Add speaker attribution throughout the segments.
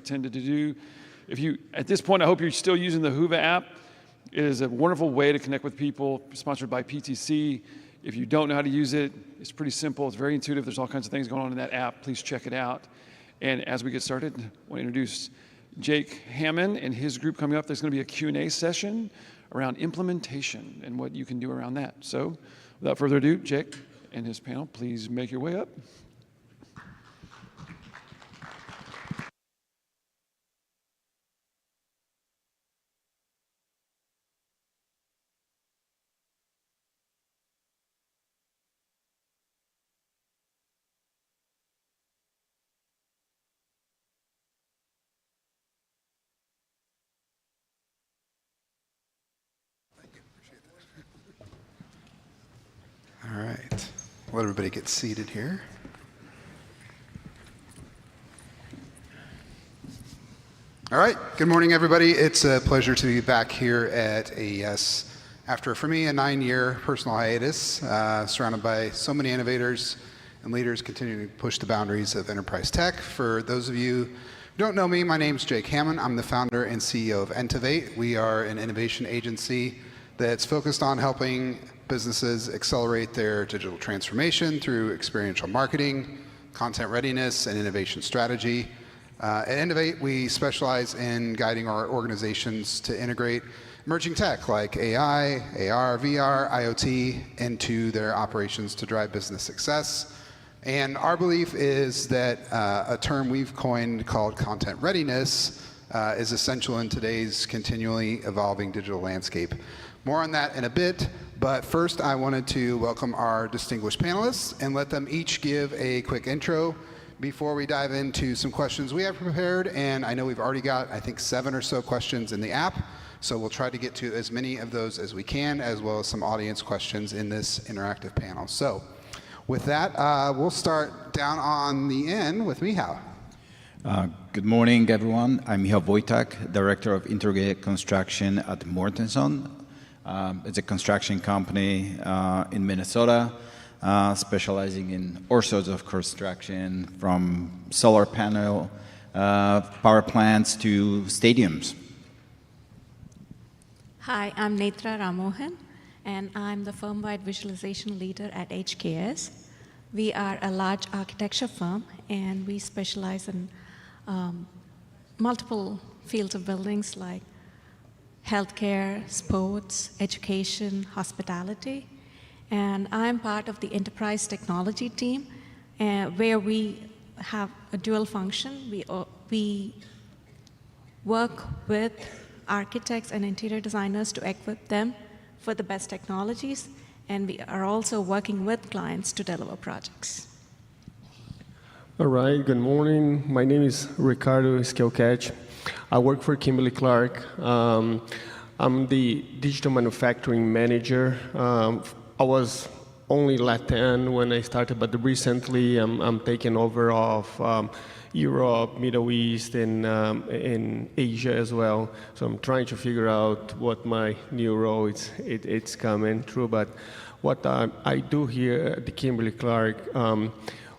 Speaker 1: tended to do. If you, at this point, I hope you're still using the Whova app. It is a wonderful way to connect with people, sponsored by PTC. If you don't know how to use it, it's pretty simple. It's very intuitive. There's all kinds of things going on in that app. Please check it out. And as we get started, I want to introduce Jake Hamann and his group coming up. There's going to be a Q&A session around implementation and what you can do around that. So without further ado, Jake and his panel, please make your way up.
Speaker 2: All right, let everybody get seated here. All right, good morning, everybody. It's a pleasure to be back here at AES after, for me, a 9-year personal hiatus, surrounded by so many innovators and leaders continuing to push the boundaries of enterprise tech. For those of you who don't know me, my name's Jake Hamann. I'm the founder and CEO of ENTEVATE. We are an innovation agency that's focused on helping businesses accelerate their digital transformation through experiential marketing, content readiness, and innovation strategy. At ENTEVATE, we specialize in guiding our organizations to integrate emerging tech like AI, AR, VR, IoT into their operations to drive business success. And our belief is that a term we've coined called content readiness is essential in today's continually evolving digital landscape. More on that in a bit, but first I wanted to welcome our distinguished panelists and let them each give a quick intro before we dive into some questions we have prepared. And I know we've already got, I think, 7 or so questions in the app, so we'll try to get to as many of those as we can, as well as some audience questions in this interactive panel. So with that, we'll start down on the end with Michal.
Speaker 3: Good morning, everyone. I'm Michal Wojtak, Director of Integrated Construction at Mortenson. It's a construction company in Minnesota, specializing in all sorts of construction, from solar panel power plants to stadiums.
Speaker 4: Hi, I'm Nethra Mohan, and I'm the Firmwide Visualization Leader at HKS. We are a large architecture firm, and we specialize in multiple fields of buildings like healthcare, sports, education, hospitality. And I'm part of the enterprise technology team, where we have a dual function. We work with architects and interior designers to equip them for the best technologies, and we are also working with clients to deliver projects.
Speaker 5: All right, good morning. My name is Ricardo Schiochet. I work for Kimberly-Clark. I'm the digital manufacturing manager. I was only LATAM when I started, but recently I'm taking over of Europe, Middle East, and Asia as well. So I'm trying to figure out what my new role is. It's coming through. But what I do here at the Kimberly-Clark,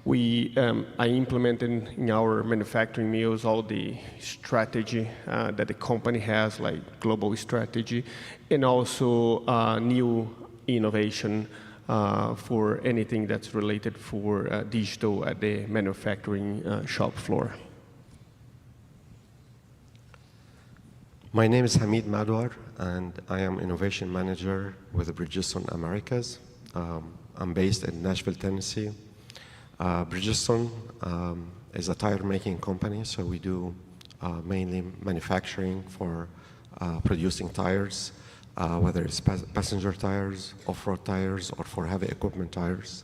Speaker 5: I implemented in our manufacturing mills all the strategy that the company has, like global strategy, and also new innovation for anything that's related for digital at the manufacturing shop floor.
Speaker 6: My name is Hameed Madwar, and I am Innovation Manager with Bridgestone Americas. I'm based in Nashville, Tennessee. Bridgestone is a tire-making company, so we do mainly manufacturing for producing tires, whether it's passenger tires, off-road tires, or for heavy equipment tires.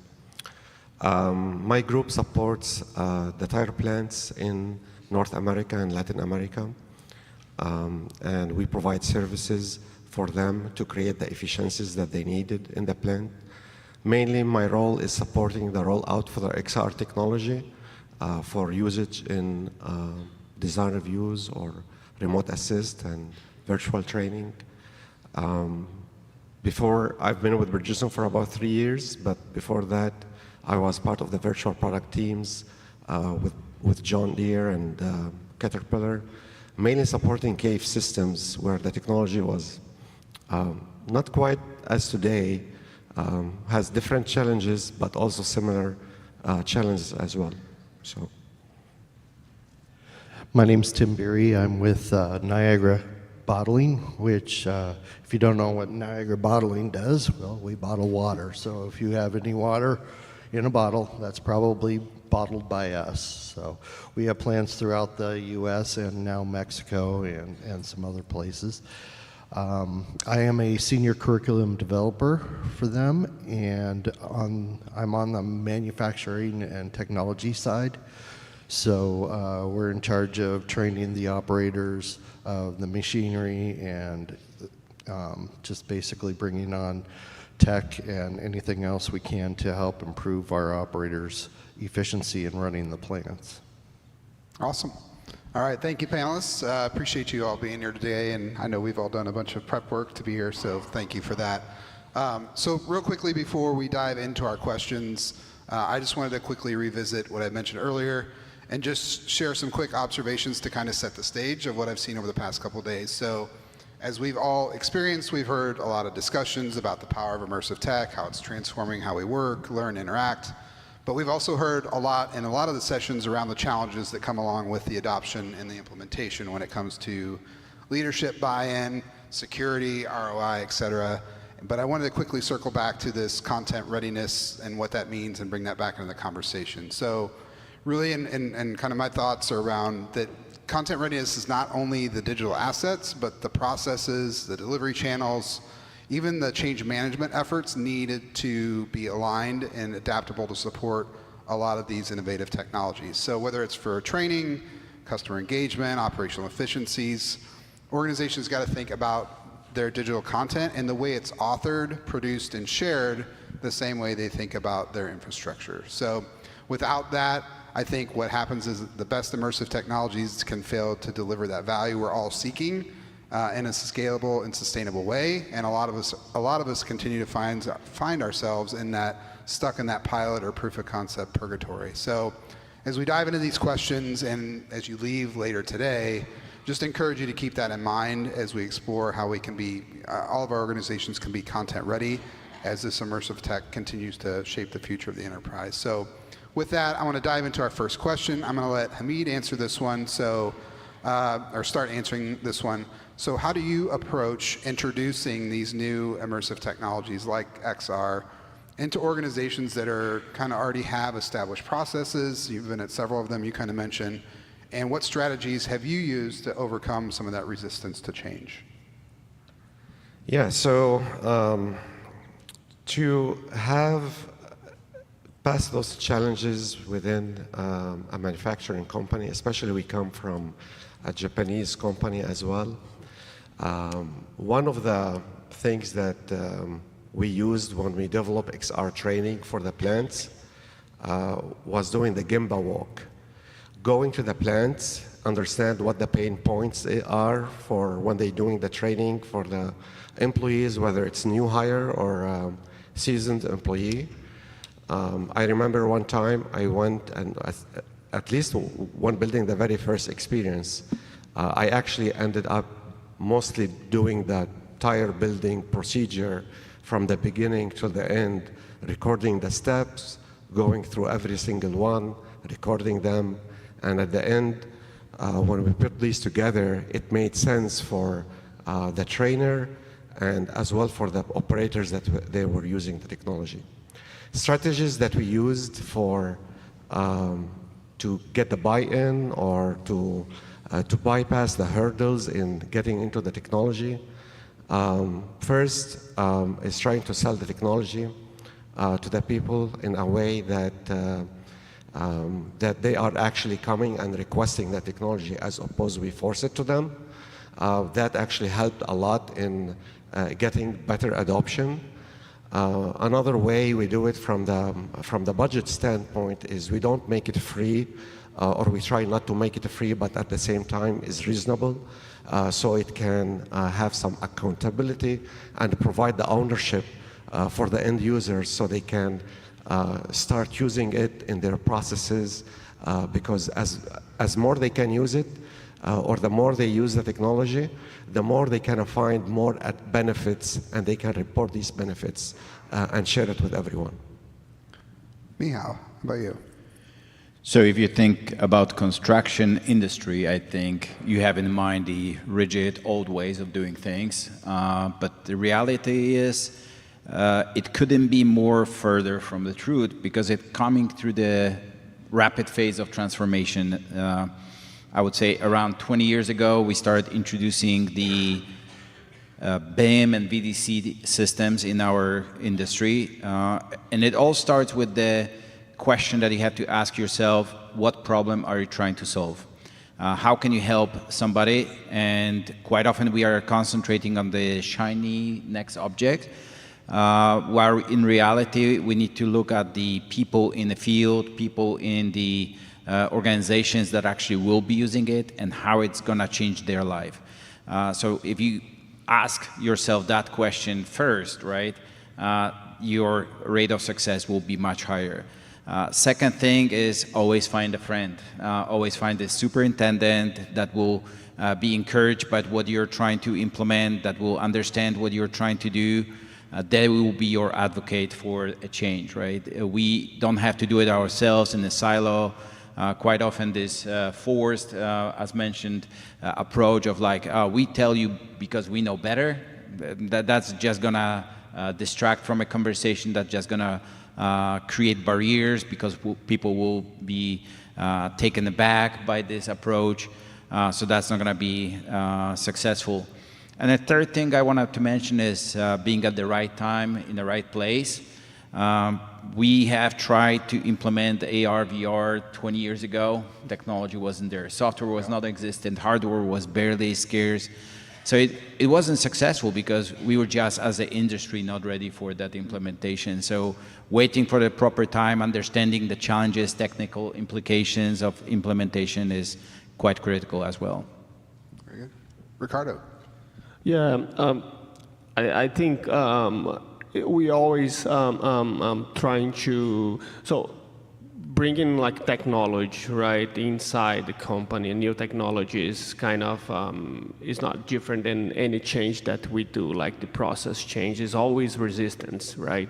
Speaker 6: My group supports the tire plants in North America and Latin America, and we provide services for them to create the efficiencies that they needed in the plant. Mainly, my role is supporting the rollout for the XR technology for usage in design reviews or remote assist and virtual training. Before, I've been with Bridgestone for about 3 years, but before that, I was part of the virtual product teams with John Deere and Caterpillar, mainly supporting cave systems where the technology was not quite as today, has different challenges, but also similar challenges as well. So.
Speaker 7: My name's Tim Biery. I'm with Niagara Bottling, which, if you don't know what Niagara Bottling does, well, we bottle water. So if you have any water in a bottle, that's probably bottled by us. So we have plants throughout the U.S. and now Mexico and some other places. I am a senior curriculum developer for them, and I'm on the manufacturing and technology side. So we're in charge of training the operators of the machinery and just basically bringing on tech and anything else we can to help improve our operators' efficiency in running the plants.
Speaker 2: Awesome. All right, thank you, panelists. Appreciate you all being here today, and I know we've all done a bunch of prep work to be here, so thank you for that. So real quickly before we dive into our questions, I just wanted to quickly revisit what I mentioned earlier and just share some quick observations to kind of set the stage of what I've seen over the past couple of days. So as we've all experienced, we've heard a lot of discussions about the power of immersive tech, how it's transforming how we work, learn, interact. But we've also heard a lot in a lot of the sessions around the challenges that come along with the adoption and the implementation when it comes to leadership buy-in, security, ROI, et cetera. But I wanted to quickly circle back to this content readiness and what that means and bring that back into the conversation. So really, and kind of my thoughts are around that content readiness is not only the digital assets, but the processes, the delivery channels, even the change management efforts needed to be aligned and adaptable to support a lot of these innovative technologies. So whether it's for training, customer engagement, operational efficiencies, organizations got to think about their digital content and the way it's authored, produced, and shared the same way they think about their infrastructure. So without that, I think what happens is the best immersive technologies can fail to deliver that value we're all seeking in a scalable and sustainable way. And a lot of us continue to find ourselves in that, stuck in that pilot or proof of concept purgatory. So as we dive into these questions and as you leave later today, just encourage you to keep that in mind as we explore how we can be, all of our organizations can be content ready as this immersive tech continues to shape the future of the enterprise. So with that, I want to dive into our first question. I'm going to let Hameed answer this one, or start answering this one. So how do you approach introducing these new immersive technologies like XR into organizations that are kind of already have established processes? You've been at several of them, you kind of mentioned. And what strategies have you used to overcome some of that resistance to change?
Speaker 6: Yeah, so to have passed those challenges within a manufacturing company, especially we come from a Japanese company as well. One of the things that we used when we developed XR training for the plants was doing the Gemba walk. Going to the plants, understand what the pain points are for when they're doing the training for the employees, whether it's new hire or seasoned employee. I remember one time I went and at least one building, the very first experience, I actually ended up mostly doing the tire building procedure from the beginning to the end, recording the steps, going through every single one, recording them, and at the end, when we put these together, it made sense for the trainer and as well for the operators that they were using the technology. Strategies that we used for to get the buy-in or to bypass the hurdles in getting into the technology. First is trying to sell the technology to the people in a way that that they are actually coming and requesting that technology as opposed to we force it to them. That actually helped a lot in getting better adoption. Another way we do it from the budget standpoint is we don't make it free, or we try not to make it free, but at the same time is reasonable, so it can have some accountability and provide the ownership for the end users so they can start using it in their processes, because as more they can use it, or the more they use the technology, the more they kind of find more benefits, and they can report these benefits and share it with everyone.
Speaker 2: Michal, how about you?
Speaker 3: So if you think about construction industry, I think you have in mind the rigid old ways of doing things. But the reality is it couldn't be more further from the truth, because it's coming through the rapid phase of transformation. I would say around 20 years ago, we started introducing the BIM and VDC systems in our industry. And it all starts with the question that you have to ask yourself: what problem are you trying to solve? How can you help somebody? And quite often we are concentrating on the shiny next object, while in reality we need to look at the people in the field, people in the organizations that actually will be using it, and how it's going to change their life. So if you ask yourself that question first, right, your rate of success will be much higher. Second thing is always find a friend. Always find a superintendent that will be encouraged by what you're trying to implement, that will understand what you're trying to do. They will be your advocate for a change, right? We don't have to do it ourselves in a silo. Quite often this forced, as mentioned, approach of like, we tell you because we know better, that's just gonna distract from a conversation, that's just gonna create barriers, because people will be taken aback by this approach. So that's not gonna be successful. And the third thing I wanted to mention is being at the right time, in the right place. We have tried to implement AR, VR 20 years ago. Technology wasn't there. Software was not existent. Hardware was barely scarce. So it wasn't successful because we were just, as an industry, not ready for that implementation. So waiting for the proper time, understanding the challenges, technical implications of implementation is quite critical as well.
Speaker 2: Very good. Ricardo.
Speaker 5: Yeah, I think we always trying to, so bringing like technology, right, inside the company, new technology is kind of, is not different than any change that we do, like the process change is always resistance, right?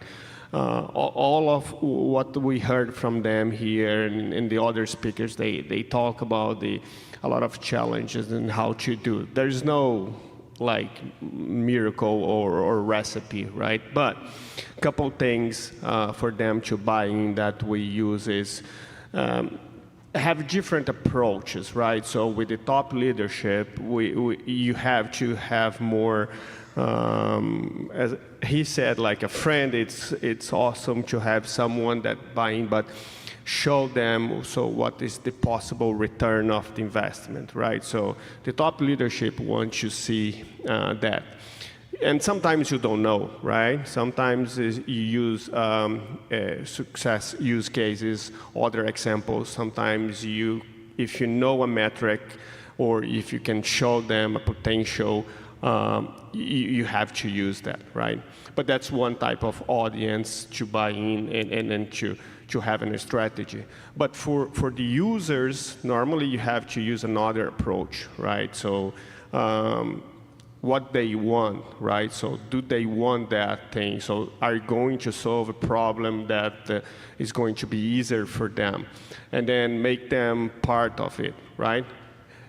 Speaker 5: All of what we heard from them here and the other speakers, they talk about a lot of challenges and how to do. There's no like miracle or recipe, right? But a couple things for them to buy in that we use is have different approaches, right? So with the top leadership, you have to have more, as he said, like a friend. It's awesome to have someone that buy in, but show them so what is the possible return of the investment, right? So the top leadership wants to see that. And sometimes you don't know, right? Sometimes you use success use cases, other examples. Sometimes if you know a metric, or if you can show them a potential, you have to use that, right? But that's one type of audience to buy in and to have a strategy. But for the users, normally you have to use another approach, right? So what they want, right? So do they want that thing? So are you going to solve a problem that is going to be easier for them? And then make them part of it, right?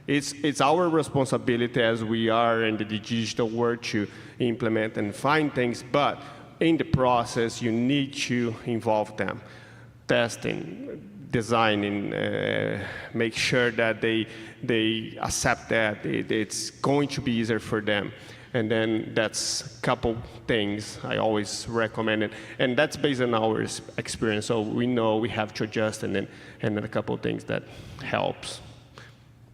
Speaker 5: It's our responsibility as we are in the digital world to implement and find things, but in the process, you need to involve them. Testing, designing, make sure that they accept that it's going to be easier for them. And then that's a couple things I always recommend it. And that's based on our experience. So we know we have to adjust, and then a couple things that helps.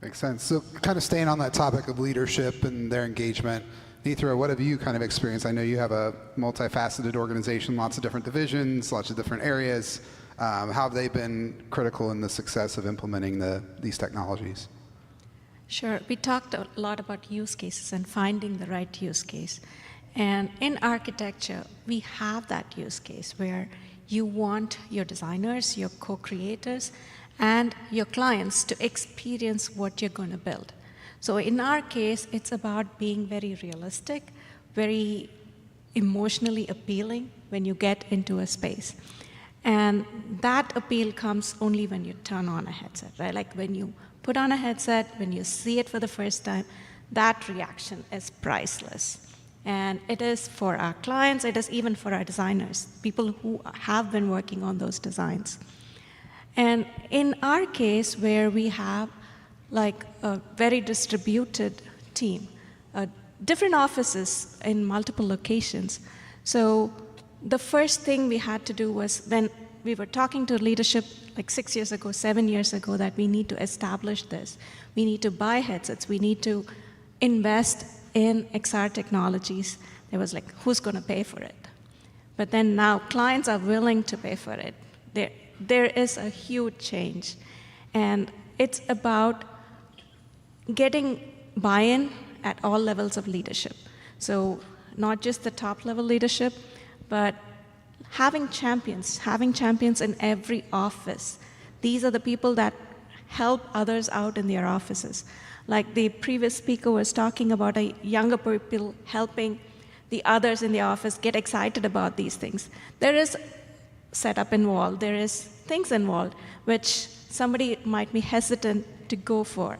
Speaker 2: Makes sense. So kind of staying on that topic of leadership and their engagement, Nethra, what have you kind of experienced? I know you have a multifaceted organization, lots of different divisions, lots of different areas. How have they been critical in the success of implementing these technologies?
Speaker 4: Sure. We talked a lot about use cases and finding the right use case. And in architecture, we have that use case where you want your designers, your co-creators, and your clients to experience what you're going to build. So in our case, it's about being very realistic, very emotionally appealing when you get into a space. And that appeal comes only when you turn on a headset, right? Like when you put on a headset, when you see it for the first time, that reaction is priceless. And it is for our clients, it is even for our designers, people who have been working on those designs. And in our case, where we have like a very distributed team, different offices in multiple locations. So the first thing we had to do was, when we were talking to leadership like 6 years ago, 7 years ago, that we need to establish this. We need to buy headsets. We need to invest in XR technologies. There was like, who's going to pay for it? But then now clients are willing to pay for it. There is a huge change. And it's about getting buy-in at all levels of leadership. So not just the top level leadership, but having champions in every office. These are the people that help others out in their offices. Like the previous speaker was talking about a younger people helping the others in the office get excited about these things. There is setup involved, there is things involved, which somebody might be hesitant to go for.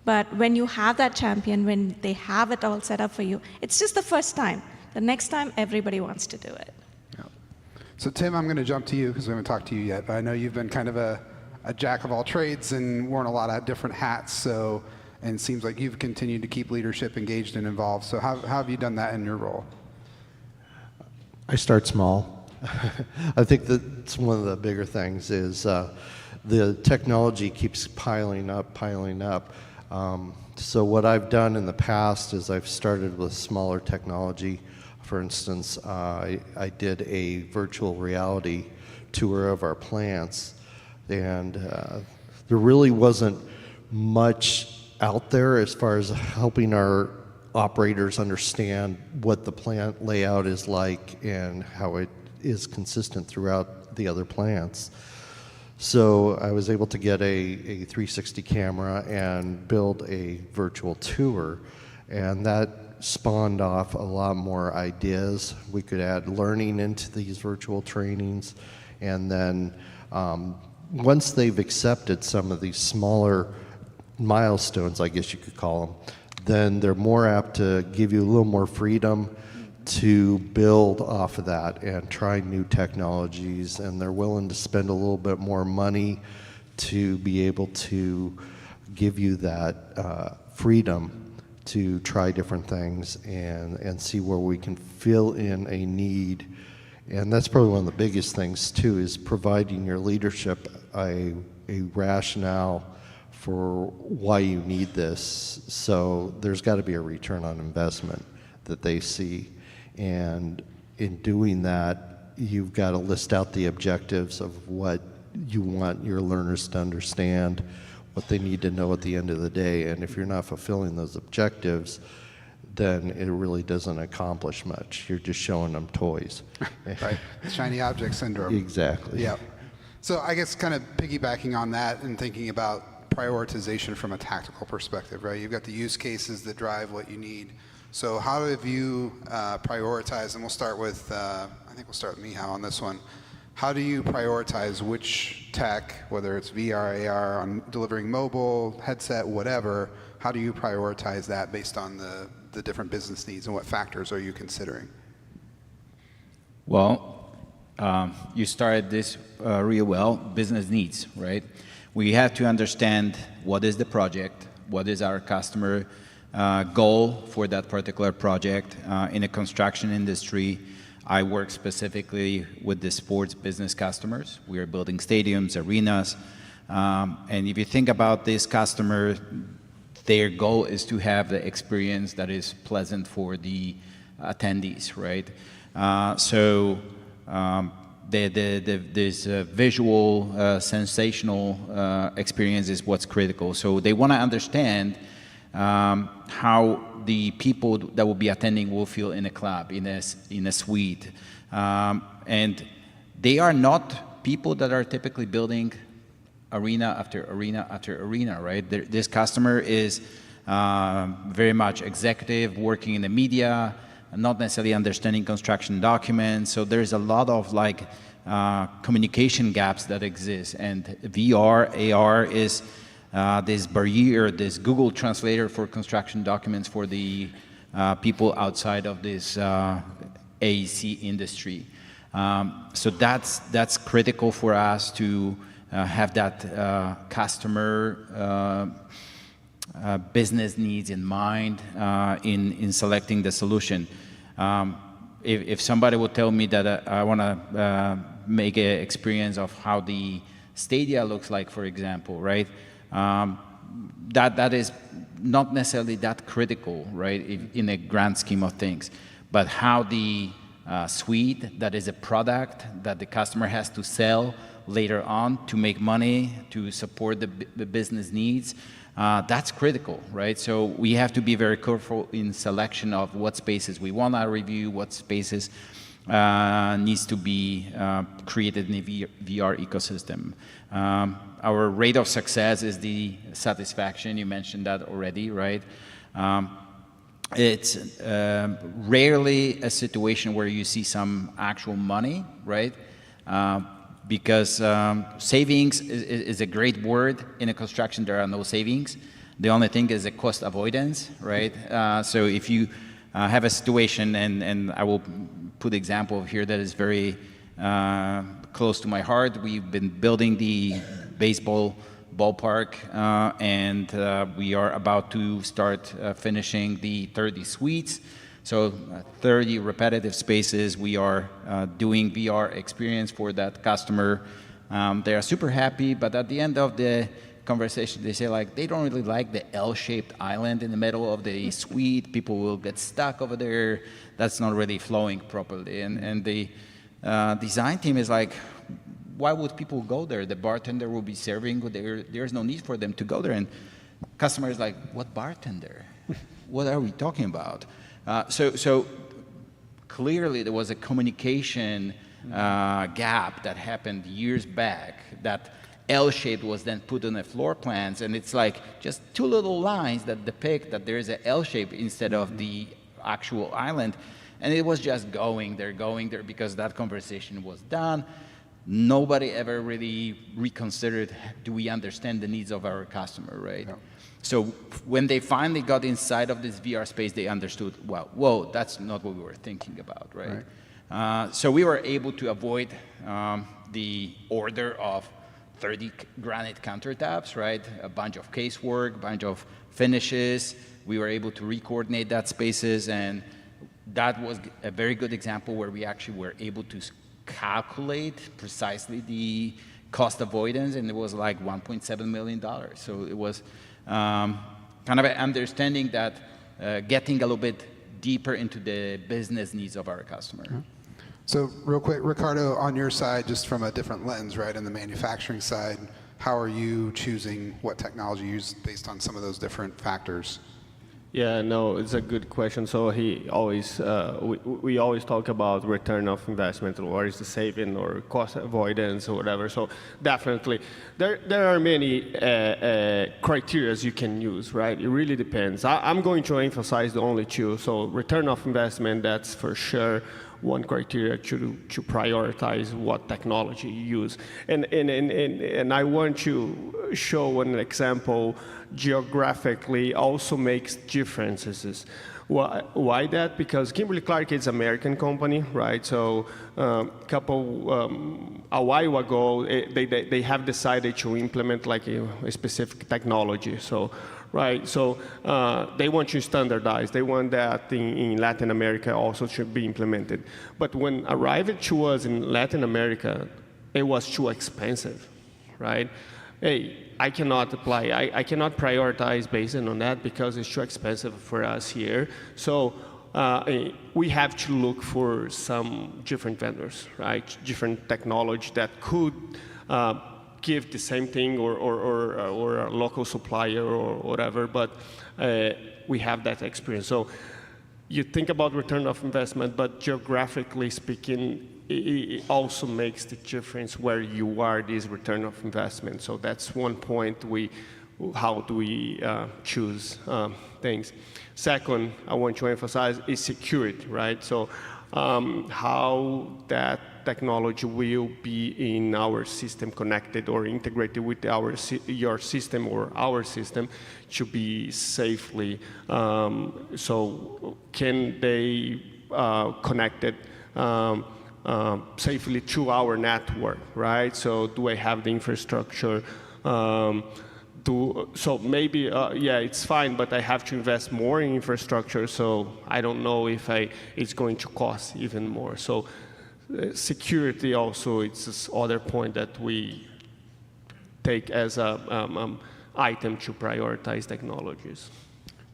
Speaker 4: But when you have that champion, when they have it all set up for you, it's just the first time. The next time, everybody wants to do it.
Speaker 2: Yeah. So Tim, I'm going to jump to you because we haven't talked to you yet, but I know you've been kind of a jack of all trades and worn a lot of different hats, and it seems like you've continued to keep leadership engaged and involved. So how have you done that in your role?
Speaker 7: I start small. I think that's one of the bigger things is the technology keeps piling up. So what I've done in the past is I've started with smaller technology. For instance, I did a virtual reality tour of our plants, and there really wasn't much out there as far as helping our operators understand what the plant layout is like and how it is consistent throughout the other plants. So I was able to get a 360 camera and build a virtual tour, and that spawned off a lot more ideas. We could add learning into these virtual trainings, and then once they've accepted some of these smaller milestones, I guess you could call them, then they're more apt to give you a little more freedom to build off of that and try new technologies, and they're willing to spend a little bit more money to be able to give you that freedom to try different things and see where we can fill in a need. And that's probably one of the biggest things too, is providing your leadership a rationale for why you need this. So there's got to be a return on investment that they see. And in doing that, you've got to list out the objectives of what you want your learners to understand, what they need to know at the end of the day. And if you're not fulfilling those objectives, then it really doesn't accomplish much. You're just showing them toys.
Speaker 2: Right, shiny object syndrome.
Speaker 7: Exactly.
Speaker 2: Yep. So I guess kind of piggybacking on that and thinking about prioritization from a tactical perspective, right? You've got the use cases that drive what you need. So how have you prioritized, and we'll start with, I think we'll start with Michal on this one. How do you prioritize which tech, whether it's VR, AR, on delivering mobile, headset, whatever, how do you prioritize that based on the different business needs, and what factors are you considering?
Speaker 3: Well, you started this real well, business needs, right? We have to understand what is the project, what is our customer goal for that particular project. In the construction industry, I work specifically with the sports business customers. We are building stadiums, arenas, and if you think about this customer, their goal is to have the experience that is pleasant for the attendees, right? This visual, sensational experience is what's critical. So they want to understand how the people that will be attending will feel in a club, in a suite. And they are not people that are typically building arena after arena after arena, right? This customer is very much executive, working in the media, not necessarily understanding construction documents. So there's a lot of like communication gaps that exist. And VR, AR is this barrier, this Google Translator for construction documents for the people outside of this AEC industry. So that's critical for us to have that customer business needs in mind in selecting the solution. If somebody would tell me that I want to make an experience of how the Stadia looks like, for example, right? That is not necessarily that critical, right, in a grand scheme of things. But how the suite, that is a product that the customer has to sell later on to make money, to support the business needs, that's critical, right? So we have to be very careful in selection of what spaces we want to review, what spaces needs to be created in the VR ecosystem. Our rate of success is the satisfaction. You mentioned that already, right? It's rarely a situation where you see some actual money, right? Because savings is a great word. In a construction, there are no savings. The only thing is a cost avoidance, right? So if you have a situation, and I will put an example here that is very close to my heart. We've been building the baseball ballpark, and we are about to start finishing the 30 suites. So 30 repetitive spaces. We are doing VR experience for that customer. They are super happy, but at the end of the conversation, they say like they don't really like the L-shaped island in the middle of the suite. People will get stuck over there. That's not really flowing properly. And the design team is like, why would people go there? The bartender will be serving. There's no need for them to go there. And customer is like, what bartender? What are we talking about? So clearly there was a communication gap that happened years back. That L-shape was then put on the floor plans, and it's like just two little lines that depict that there is an L-shape instead of the actual island. And it was just going there because that conversation was done. Nobody ever really reconsidered, do we understand the needs of our customer, right? Yeah. So when they finally got inside of this VR space, they understood, well, whoa, that's not what we were thinking about, right? So we were able to avoid the order of 30 granite countertops, right? A bunch of casework, a bunch of finishes. We were able to re-coordinate that spaces, and that was a very good example where we actually were able to calculate precisely the cost avoidance, and it was like $1.7 million. So it was kind of an understanding that getting a little bit deeper into the business needs of our customer.
Speaker 2: Mm-hmm. So real quick, Ricardo, on your side, just from a different lens, right, in the manufacturing side, how are you choosing what technology you use based on some of those different factors?
Speaker 5: Yeah, no, it's a good question. So he always, we always talk about return of investment, or what is the saving, or cost avoidance, or whatever. So definitely, there are many criteria you can use, right? It really depends. I'm going to emphasize the only two. So return of investment, that's for sure one criteria to prioritize what technology you use. And I want to show an example geographically also makes differences. Why that? Because Kimberly-Clark is an American company, right? So a while ago, they have decided to implement like a specific technology. So, right, so they want to standardize. They want that in Latin America also to be implemented. But when arrived to us in Latin America, it was too expensive, right? Hey, I cannot apply, I cannot prioritize based on that because it's too expensive for us here. So we have to look for some different vendors, right? Different technology that could give the same thing, or a local supplier or whatever, but we have that experience. So you think about return of investment, but geographically speaking, it also makes the difference where you are, this return of investment. So that's one point we how do we choose things. Second, I want to emphasize is security, right? So how that technology will be in our system connected or integrated with your system or our system to be safely. So can they connect it safely to our network, right? So do I have the infrastructure? So maybe, yeah, it's fine, but I have to invest more in infrastructure, so I don't know if it's going to cost even more. So security also, it's this other point that we take as a item to prioritize technologies.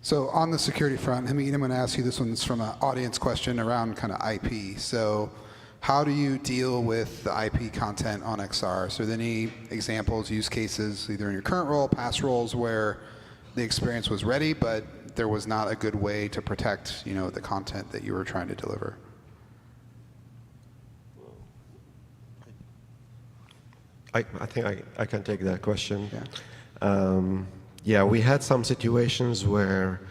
Speaker 2: So on the security front, Hameed, I'm going to ask you, this one's from an audience question around kind of IP. So how do you deal with the IP content on XR? So are there any examples, use cases, either in your current role, past roles, where the experience was ready, but there was not a good way to protect, the content that you were trying to deliver?
Speaker 6: I think I can take that question.
Speaker 2: Yeah.
Speaker 6: Yeah, we had some situations where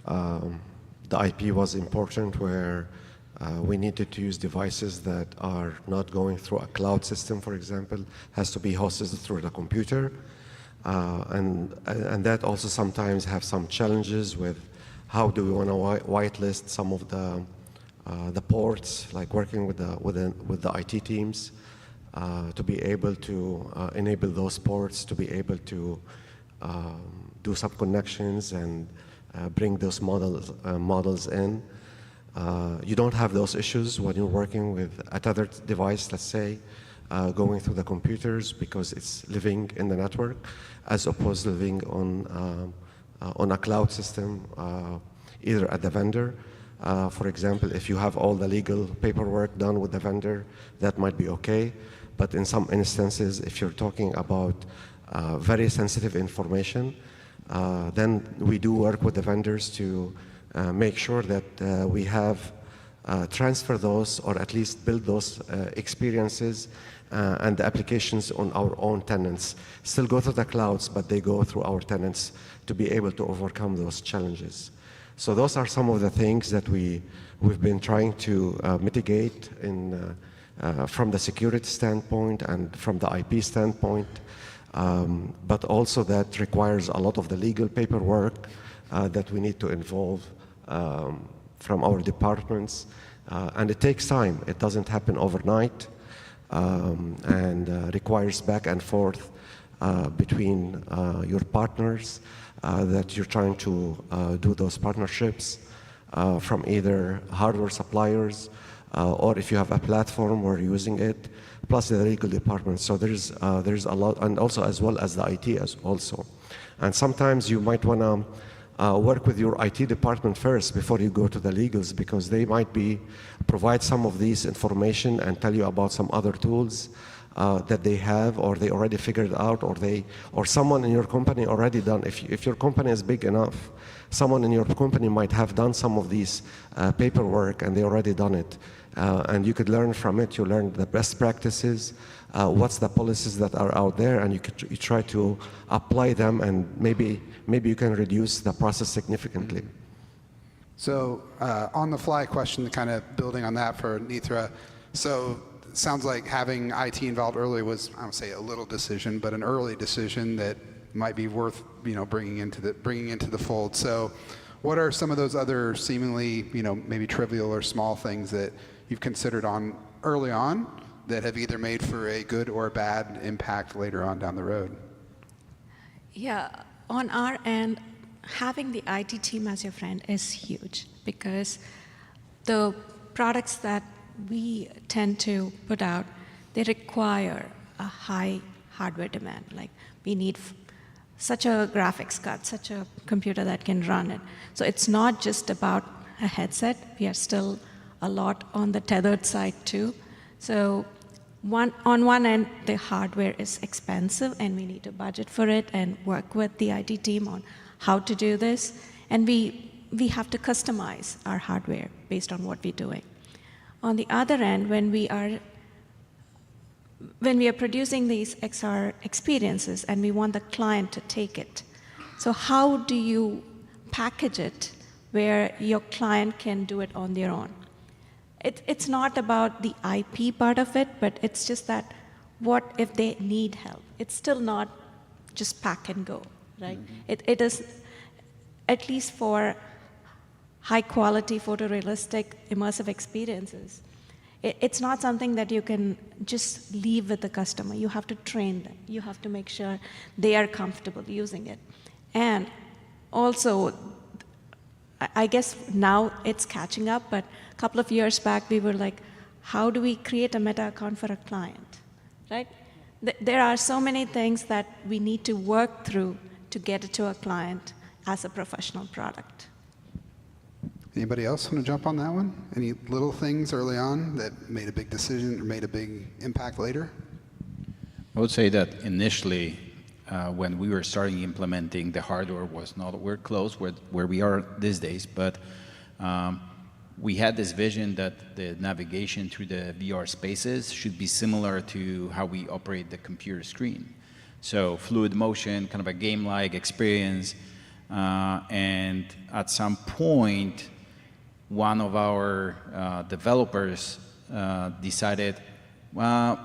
Speaker 6: the IP was important, where we needed to use devices that are not going through a cloud system, for example, has to be hosted through the computer. And that also sometimes have some challenges with how do we want to whitelist some of the ports, like working with the IT teams to be able to enable those ports, to be able to do some connections and bring those models in. You don't have those issues when you're working with a tethered device, let's say, going through the computers because it's living in the network, as opposed to living on a cloud system, either at the vendor. For example, if you have all the legal paperwork done with the vendor, that might be okay. But in some instances, if you're talking about very sensitive information, then we do work with the vendors to make sure that we have transfer those, or at least build those experiences and the applications on our own tenants. Still go through the clouds, but they go through our tenants to be able to overcome those challenges. So those are some of the things that we've been trying to mitigate from the security standpoint and from the IP standpoint. But also that requires a lot of the legal paperwork that we need to involve from our departments. And it takes time. It doesn't happen overnight, and requires back and forth between your partners that you're trying to do those partnerships from either hardware suppliers or if you have a platform or using it, plus the legal department. So there's a lot, and also as well as the IT also. And sometimes you might want to work with your IT department first before you go to the legals, because they might provide some of these information and tell you about some other tools that they have, or they already figured out, or someone in your company already done. If your company is big enough, someone in your company might have done some of these paperwork and they already done it. And you could learn from it. You learn the best practices, what's the policies that are out there, and you try to apply them, and maybe you can reduce the process significantly.
Speaker 2: So on the fly question, kind of building on that for Nethra. So it sounds like having IT involved early was, I don't say a little decision, but an early decision that might be worth bringing into the fold. So what are some of those other seemingly maybe trivial or small things that you've considered on early on that have either made for a good or a bad impact later on down the road?
Speaker 4: Yeah, on our end, having the IT team as your friend is huge, because the products that we tend to put out, they require a high hardware demand. Like, we need such a graphics card, such a computer that can run it. So it's not just about a headset. We are still a lot on the tethered side too. So on one end, the hardware is expensive and we need to budget for it and work with the IT team on how to do this. And we have to customize our hardware based on what we're doing. On the other end, when we are producing these XR experiences and we want the client to take it So how do you package it where your client can do it on their own? It's not about the IP part of it, but it's just that what if they need help? It's still not just pack and go, right? It is, at least for high quality photorealistic immersive experiences, it's not something that you can just leave with the customer. You have to train them. You have to make sure they are comfortable using it. And also, I guess now it's catching up, but a couple of years back, we were like, how do we create a meta account for a client, right? There are so many things that we need to work through to get it to a client as a professional product.
Speaker 2: Anybody else want to jump on that one? Any little things early on that made a big decision or made a big impact later?
Speaker 3: I would say that initially, when we were starting implementing, the hardware was not where close where we are these days, but we had this vision that the navigation through the VR spaces should be similar to how we operate the computer screen. So fluid motion, kind of a game-like experience, and at some point, one of our developers decided, well,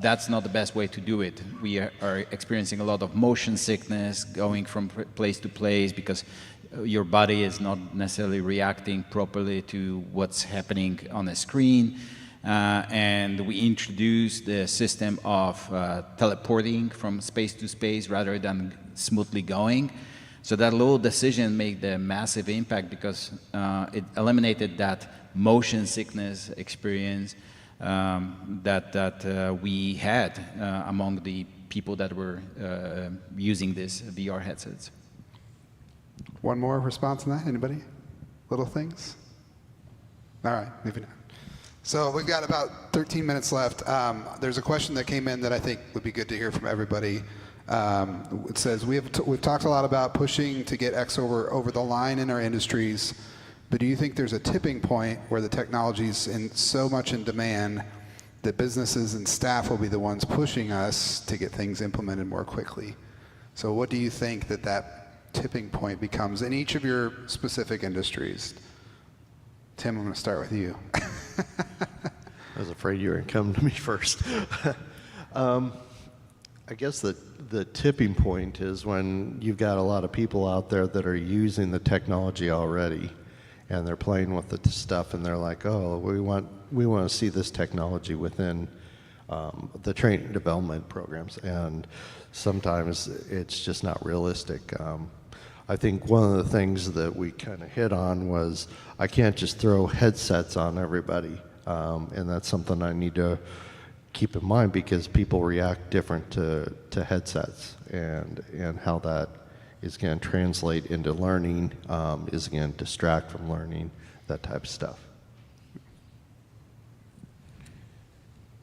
Speaker 3: that's not the best way to do it. We are experiencing a lot of motion sickness, going from place to place because your body is not necessarily reacting properly to what's happening on the screen. And we introduced the system of teleporting from space to space rather than smoothly going. So that little decision made a massive impact because it eliminated that motion sickness experience that we had among the people that were using these VR headsets.
Speaker 2: One more response on that? Anybody? Little things? All right, moving on. So we've got about 13 minutes left. There's a question that came in that I think would be good to hear from everybody. It says, we've talked a lot about pushing to get X over the line in our industries, but do you think there's a tipping point where the technology's so much in demand that businesses and staff will be the ones pushing us to get things implemented more quickly? So what do you think that tipping point becomes in each of your specific industries? Tim, I'm going to start with you.
Speaker 7: I was afraid you were going to come to me first. I guess the tipping point is when you've got a lot of people out there that are using the technology already, and they're playing with the stuff, and they're like, oh, we want to see this technology within the training development programs, and sometimes it's just not realistic. I think one of the things that we kind of hit on was I can't just throw headsets on everybody, and that's something I need to keep in mind because people react different to headsets, and how that is going to translate into learning, is going to distract from learning, that type of stuff.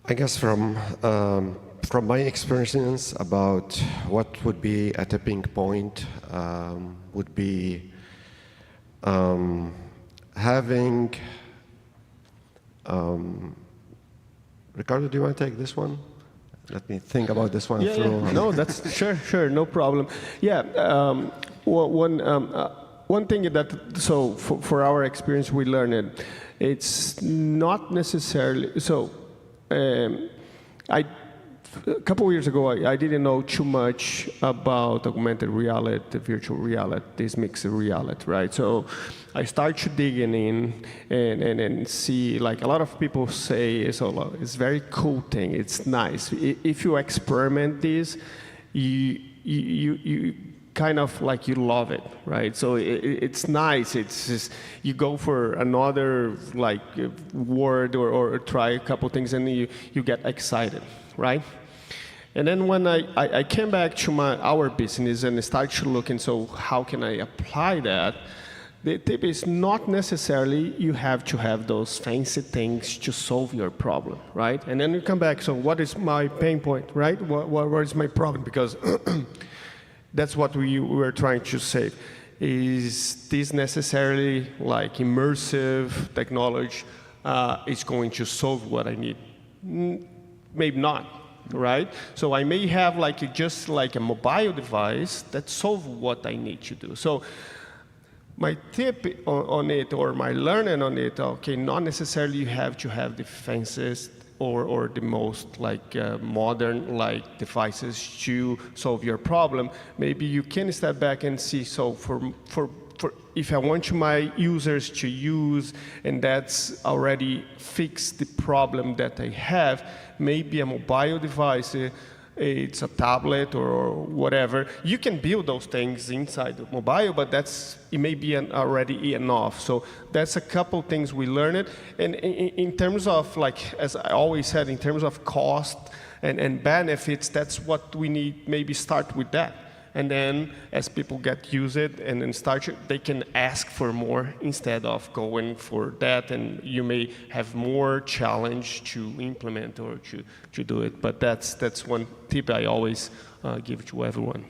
Speaker 6: I guess from my experience about what would be a tipping point would be having Ricardo, do you want to take this one? Let me think about this one through.
Speaker 5: Yeah. No, that's sure, no problem. Yeah, one thing that, so for our experience, we learned it's not necessarily, so a couple of years ago, I didn't know too much about augmented reality, virtual reality, this mixed reality, right? So I started digging in and see, like a lot of people say, it's a very cool thing, it's nice. If you experiment this, you kind of like you love it, right? So it's nice. It's just, you go for another like word or try a couple things and you get excited, right? And then when I came back to our business and started looking, so how can I apply that? The tip is not necessarily you have to have those fancy things to solve your problem, right? And then you come back, so what is my pain point, right? What is my problem? Because that's what we were trying to say. Is this necessarily like immersive technology is going to solve what I need? Maybe not, right? So I may have just like a mobile device that solves what I need to do. So my tip on it, or my learning on it, okay, not necessarily you have to have the fanciest or the most modern devices to solve your problem. Maybe you can step back and see, so for if I want my users to use, and that's already fixed the problem that I have, maybe a mobile device, it's a tablet or whatever. You can build those things inside the mobile, but it may be already enough. So that's a couple things we learned. And in terms of, as I always said, in terms of cost and benefits, that's what we need, maybe start with that. And then as people get used it and then they can ask for more instead of going for that, and you may have more challenge to implement or to do it. But that's one tip I always give to everyone.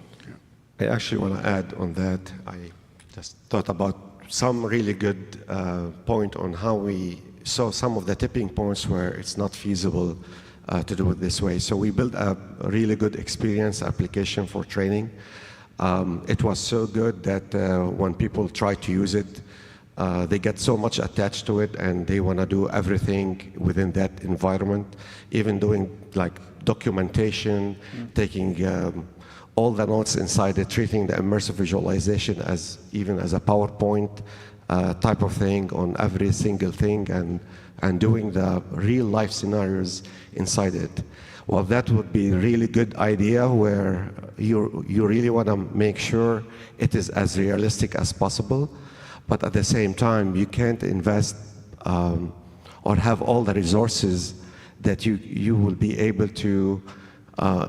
Speaker 6: I actually want to add on that. I just thought about some really good point on how we saw some of the tipping points where it's not feasible to do it this way. So we built a really good experience application for training. It was so good that when people try to use it, they get so much attached to it, and they want to do everything within that environment, even doing documentation, taking all the notes inside it, treating the immersive visualization as a PowerPoint type of thing on every single thing, and doing the real life scenarios inside it. Well, that would be a really good idea where you really want to make sure it is as realistic as possible, but at the same time, you can't invest or have all the resources that you will be able to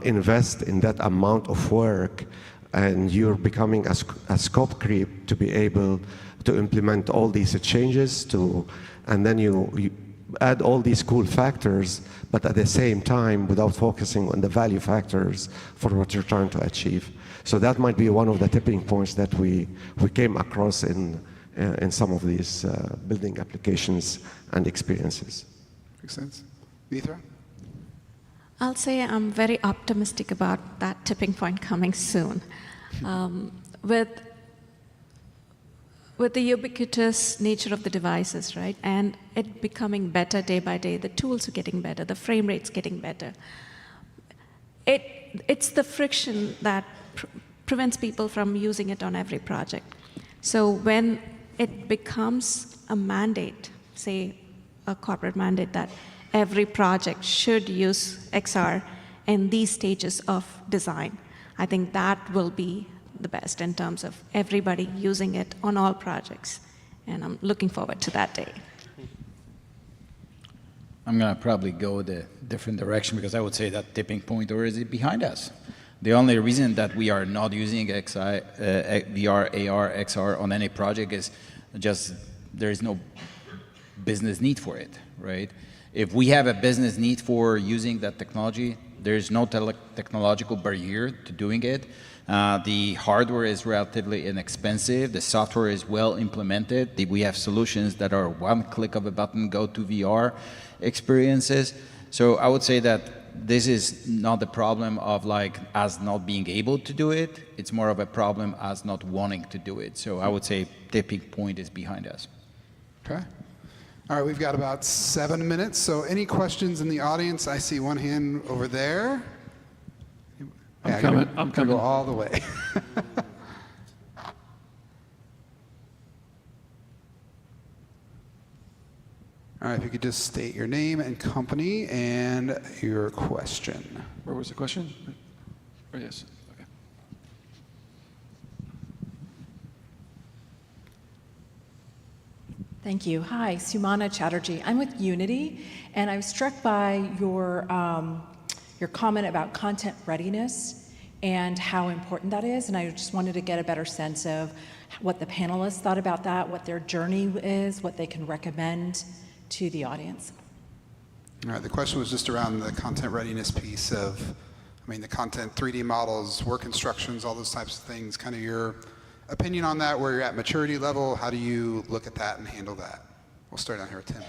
Speaker 6: invest in that amount of work, and you're becoming a scope creep to be able to implement all these changes and then you add all these cool factors, but at the same time, without focusing on the value factors for what you're trying to achieve. So that might be one of the tipping points that we came across in some of these building applications and experiences.
Speaker 2: Makes sense. Nethra?
Speaker 4: I'll say I'm very optimistic about that tipping point coming soon. With the ubiquitous nature of the devices, right, and it becoming better day by day, the tools are getting better, the frame rate's getting better. It's the friction that prevents people from using it on every project. So when it becomes a mandate, say a corporate mandate that every project should use XR in these stages of design, I think that will be the best in terms of everybody using it on all projects. And I'm looking forward to that day.
Speaker 3: I'm going to probably go the different direction, because I would say that tipping point already is behind us. The only reason that we are not using VR, AR, XR on any project is just there is no business need for it, right? If we have a business need for using that technology, there's no technological barrier to doing it. The hardware is relatively inexpensive. The software is well implemented. We have solutions that are one click of a button, go to VR experiences. So I would say that this is not the problem of us not being able to do it. It's more of a problem as not wanting to do it. So I would say tipping point is behind us.
Speaker 2: Okay. All right, we've got about 7 minutes. So any questions in the audience? I see one hand over there.
Speaker 1: I'm coming. I'm coming.
Speaker 2: Go all the way. All right, if you could just state your name and company and your question.
Speaker 1: Where was the question? Oh, yes. Okay.
Speaker 8: Thank you. Hi, Sumana Chatterjee. I'm with Unity, and I was struck by your comment about content readiness and how important that is, and I just wanted to get a better sense of what the panelists thought about that, what their journey is, what they can recommend to the audience.
Speaker 2: All right, the question was just around the content readiness piece of, the content, 3D models, work instructions, all those types of things, kind of your opinion on that, where you're at maturity level, how do you look at that and handle that? We'll start down here with Tim.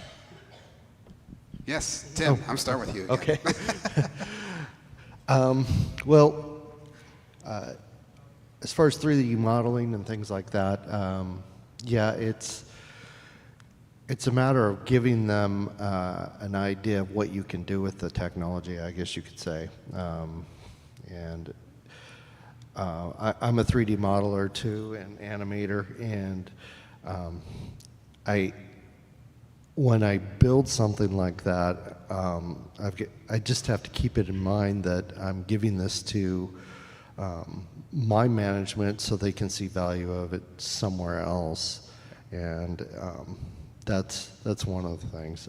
Speaker 2: Yes, Tim, I'm starting with you again.
Speaker 7: Okay. Well, as far as 3D modeling and things like that, yeah, it's a matter of giving them an idea of what you can do with the technology, I guess you could say. And I'm a 3D modeler too, and animator, and when I build something like that, I just have to keep it in mind that I'm giving this to my management so they can see value of it somewhere else, and that's one of the things.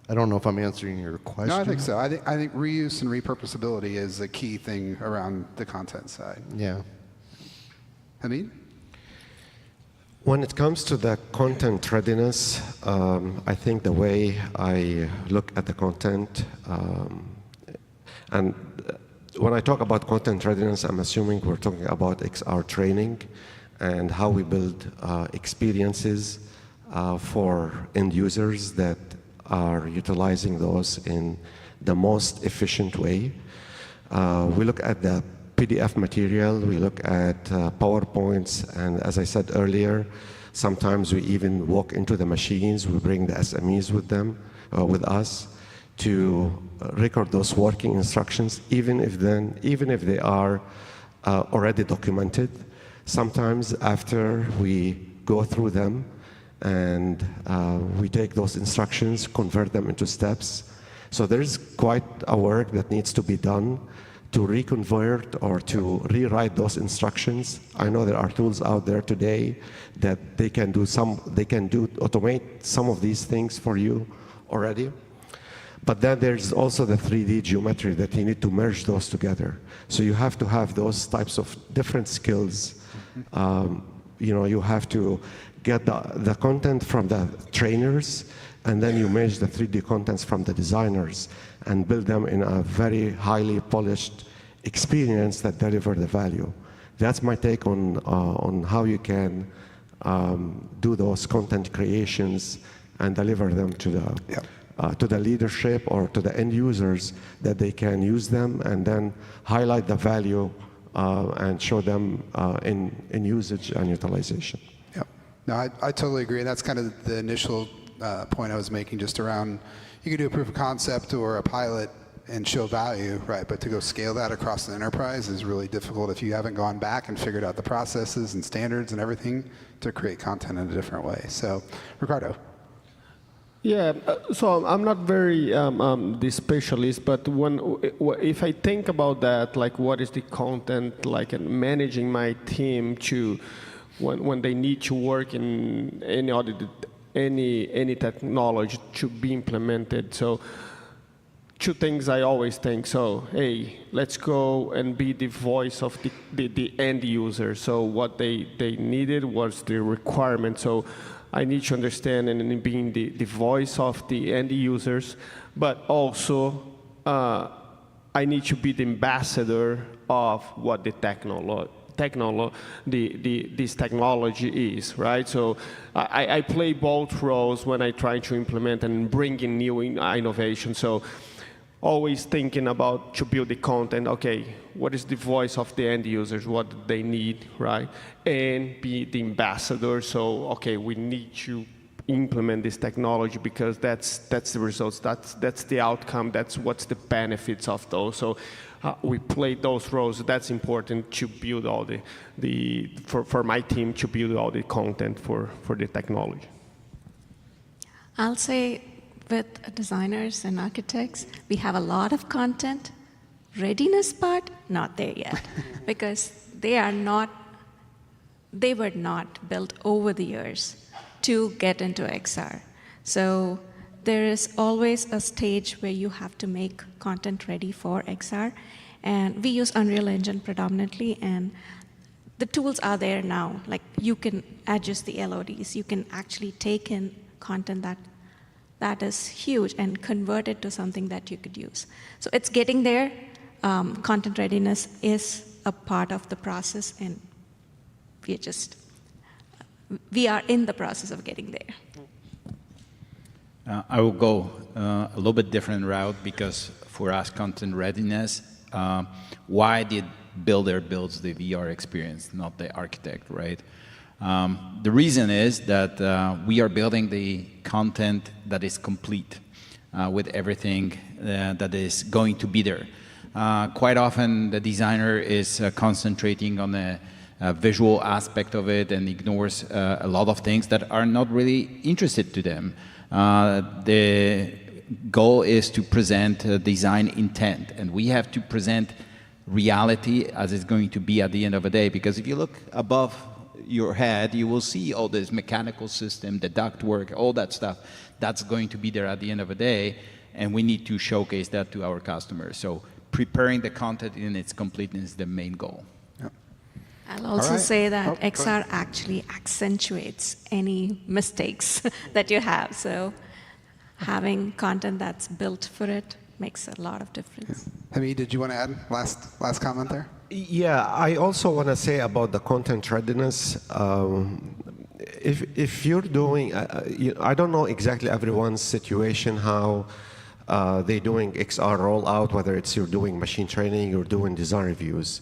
Speaker 7: I don't know if I'm answering your question.
Speaker 2: No, I think so. I think reuse and repurposability is a key thing around the content side.
Speaker 7: Yeah.
Speaker 2: Hameed?
Speaker 6: When it comes to the content readiness, I think the way I look at the content, and when I talk about content readiness, I'm assuming we're talking about XR training and how we build experiences for end users that are utilizing those in the most efficient way. We look at the PDF material, we look at PowerPoints, and as I said earlier, sometimes we even walk into the machines, we bring the SMEs with them, with us, to record those working instructions, even if they are already documented. Sometimes after we go through them and we take those instructions, convert them into steps. So there's quite a work that needs to be done to reconvert or to rewrite those instructions. I know there are tools out there today that they can automate some of these things for you already. But then there's also the 3D geometry that you need to merge those together. So you have to have those types of different skills. You have to get the content from the trainers, and then you merge the 3D contents from the designers and build them in a very highly polished experience that deliver the value. That's my take on how you can do those content creations and deliver them to the leadership or to the end users, that they can use them and then highlight the value and show them in usage and utilization.
Speaker 2: Yeah, no, I totally agree. That's kind of the initial point I was making, just around, you can do a proof of concept or a pilot and show value, right? But to go scale that across the enterprise is really difficult if you haven't gone back and figured out the processes and standards and everything to create content in a different way. So, Ricardo.
Speaker 5: Yeah, so I'm not very the specialist, but if I think about that, like what is the content, like and managing my team to when they need to work in any technology to be implemented. So two things I always think. So hey, let's go and be the voice of the end user. So what they needed was the requirement. So I need to understand and being the voice of the end users, but also I need to be the ambassador of what the this technology is, right? So I play both roles when I try to implement and bring in new innovation. So always thinking about to build the content, okay, what is the voice of the end users, what do they need, right? And be the ambassador, so, okay, we need to implement this technology because that's the results, that's the outcome, that's what's the benefits of those. So we play those roles. That's important to build all for my team to build all the content for the technology.
Speaker 4: I'll say with designers and architects, we have a lot of content. Readiness part, not there yet, because they were not built over the years to get into XR. So there is always a stage where you have to make content ready for XR. And we use Unreal Engine predominantly, and the tools are there now. Like you can adjust the LODs, you can actually take in content that is huge and convert it to something that you could use. So it's getting there. Content readiness is a part of the process, and we are in the process of getting there.
Speaker 3: I will go a little bit different route, because for us, content readiness why the builder builds the VR experience, not the architect, right? The reason is that we are building the content that is complete with everything that is going to be there. Quite often, the designer is concentrating on the visual aspect of it and ignores a lot of things that are not really interested to them. The goal is to present design intent, and we have to present reality as it's going to be at the end of the day, because if you look above your head, you will see all this mechanical system, the ductwork, all that stuff that's going to be there at the end of the day, and we need to showcase that to our customers. So preparing the content in its completeness is the main goal.
Speaker 2: Yep.
Speaker 4: I'll also
Speaker 2: right.
Speaker 4: say that
Speaker 2: Oh, go
Speaker 4: XR actually accentuates any mistakes that you have. So having content that's built for it makes a lot of difference.
Speaker 2: Hameed, did you want to add last comment there?
Speaker 6: Yeah, I also want to say about the content readiness. If you're doing, I don't know exactly everyone's situation, how they're doing XR rollout, whether it's you're doing machine training, you're doing design reviews.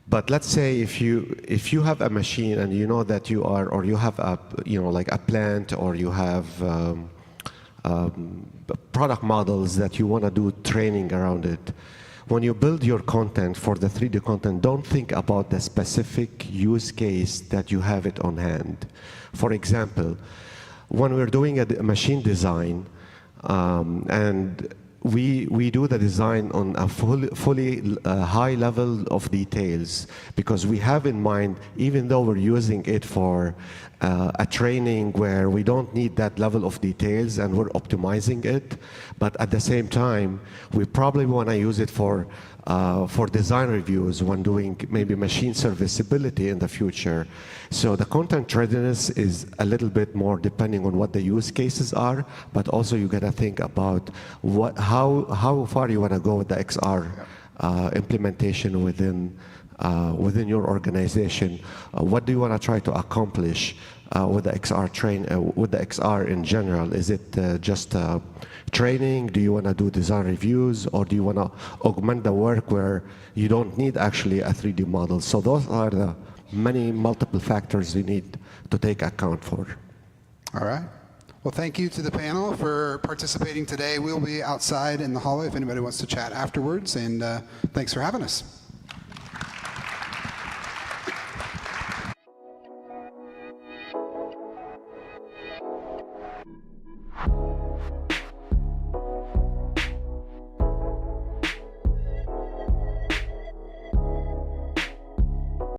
Speaker 6: But let's say if you have a machine and you know that you are, or you have a, like a plant, or you have product models that you want to do training around it. When you build your content for the 3D content, don't think about the specific use case that you have it on hand. For example, when we're doing a machine design, and we do the design on a fully high level of details, because we have in mind, even though we're using it for a training where we don't need that level of details and we're optimizing it, but at the same time, we probably want to use it for design reviews when doing maybe machine serviceability in the future. So the content readiness is a little bit more depending on what the use cases are, but also you got to think about how far you want to go with the XR implementation within your organization. What do you want to try to accomplish with the XR in general? Is it just training? Do you want to do design reviews, or do you want to augment the work where you don't need actually a 3D model? So those are the many multiple factors you need to take account for.
Speaker 2: All right. Well, thank you to the panel for participating today. We'll be outside in the hallway if anybody wants to chat afterwards, and thanks for having us.